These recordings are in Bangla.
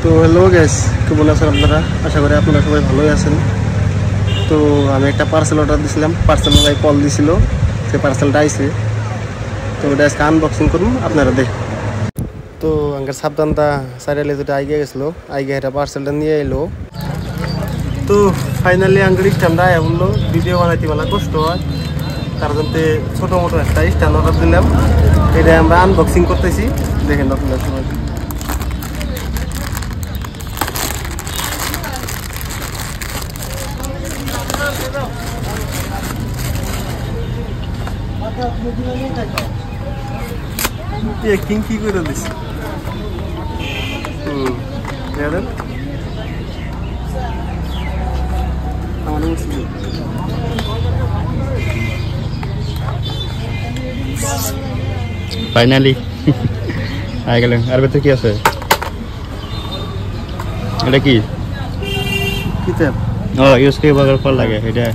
তো হ্যালো গাইস, কেমন আছেন আপনারা? আশা করি আপনারা সবাই ভালোই আছেন। তো আমি একটা পার্সেল অর্ডার দিয়েছিলাম, পার্সেল ভাই কল দিছিল, সেই পার্সেলটা আইছে। তো ওটা আজকে আনবক্সিং করুন, আপনারা দেখ। তো আঙ্কের সাবধানটা সাইডালে যেটা আইগে গেছিলো, আইগে এটা পার্সেলটা নিয়ে এলো। তো ফাইনালি আঙ্কের স্ট্যান্ডটা আয়া বললো ভিডিও বানাইতে মেলা কষ্ট হয়, তার জন্য ছোটো মোটো একটা স্ট্যান্ড অর্ডার দিলাম। এটা আমরা আনবক্সিং করতেছি, দেখেন আপনারা সবাই। প্যাকিং কি করে দিছি? দেখেন ফাইনালি আই গেলেন। আর ভেতরে কি আছে? এটা কি কিতাব? ও ইউজ করে বাগার ফল লাগে এটা।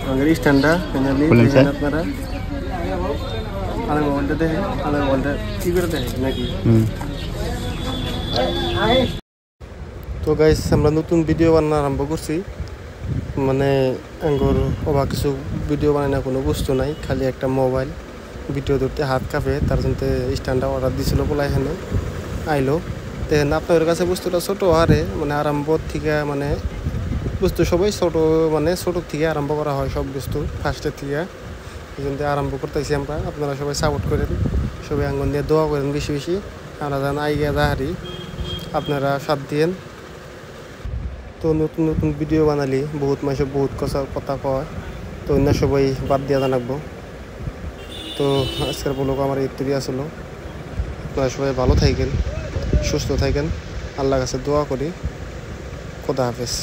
আমাদের স্ট্যান্ডটা ফাইনালি দেখেন আপনারা। আলাদা মোবাইলটা দেখেন, আলাদা মোবাইলটা কি করে দেখেন নাকি? তো গাইস, আমরা নতুন ভিডিও বানানো আরম্ভ করছি। মানে আঙ্গুর অবাক কিছু ভিডিও বানায় না, কোনো বস্তু নাই, খালি একটা মোবাইল। ভিডিও ধরতে হাত কাঁপে, তার জন্য স্ট্যান্ডটা অর্ডার দিয়েছিল বলে এখানে আইলো। দেখেন আপনাদের কাছে বস্তুটা ছোটো হারে, মানে আরম্ভ থেকে মানে বস্তু সবাই ছোটো, মানে ছোটোর থেকে আরম্ভ করা হয় সব বস্তু, ফার্স্টের থেকে। এই জন্য আরম্ভ করতেছি আমরা। আপনারা সবাই সাপোর্ট করেন, সবাই আঙ্গুন দিয়ে দোয়া করেন বেশি বেশি। আমরা যেন আইগিয়া যাহারি, আপনারা সাথ দিয়েন। তো নতুন নতুন ভিডিও বানালি বহুত মাসে বহুত কথা কয়, তো অন্য সবাই বাদ দিয়া জানাবো। তো আজকের ব্লগ আমার ইত্যাদি আসলো। আপনারা সবাই ভালো থাকেন, সুস্থ থাকেন, আল্লাহর কাছে দোয়া করি। খোদা হাফেজ।